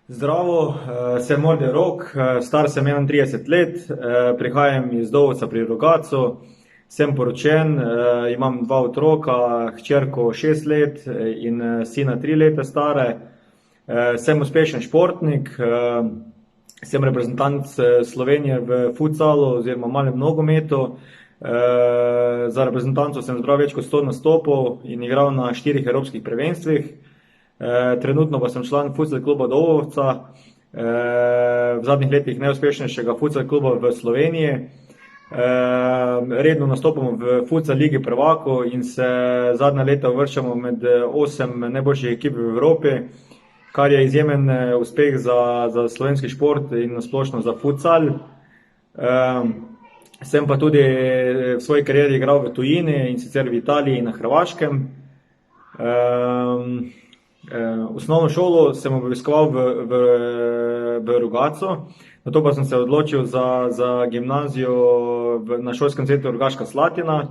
Zdravo, sem Morde Rok, star sem 31 let, prihajam iz Dovca pri Rogatcu, sem poročen, imam dva otroka, hčerko 6 let in sina 3 leta stare. Sem uspešen športnik, sem reprezentant Slovenije v futsalu oziroma malem nogometu. Za reprezentanco sem zbral več kot 100 nastopov in igral na 4 evropskih prvenstvih. Trenutno pa sem član futsal kluba Dobovca, v zadnjih letih najuspešnejšega futsal kluba v Sloveniji. Redno nastopamo v futsal ligi prvakov in se zadnja leta uvrščamo med 8 najboljših ekip v Evropi, kar je izjemen uspeh za slovenski šport in nasplošno za futsal. Sem pa tudi v svoji karieri igral v tujini, in sicer v Italiji in na Hrvaškem. Osnovno šolo sem obiskoval v Rogatcu, nato pa sem se odločil za gimnazijo na šolskem centru Rogaška Slatina.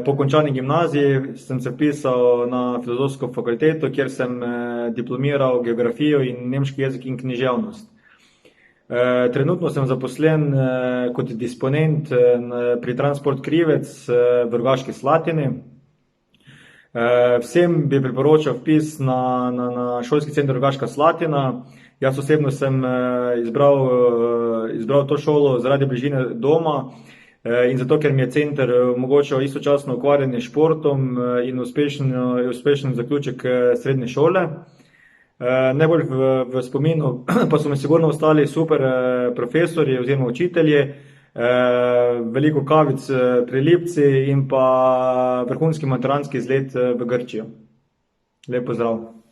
Po končani gimnaziji sem se vpisal na filozofsko fakulteto, kjer sem diplomiral geografijo in nemški jezik in književnost. Trenutno sem zaposlen kot disponent pri Transport Krivec v Rogaški Slatini. Vsem bi priporočal vpis na šolski center Rogaška Slatina. Jaz osebno sem izbral to šolo zaradi bližine doma in zato, ker mi je center omogočal istočasno ukvarjanje s športom in uspešen zaključek srednje šole. Najbolj v spominu pa so mi sigurno ostali super profesorji oziroma učitelji, veliko kavic pri Lipci in pa vrhunski maturantski izlet v Grčijo. Lep pozdrav.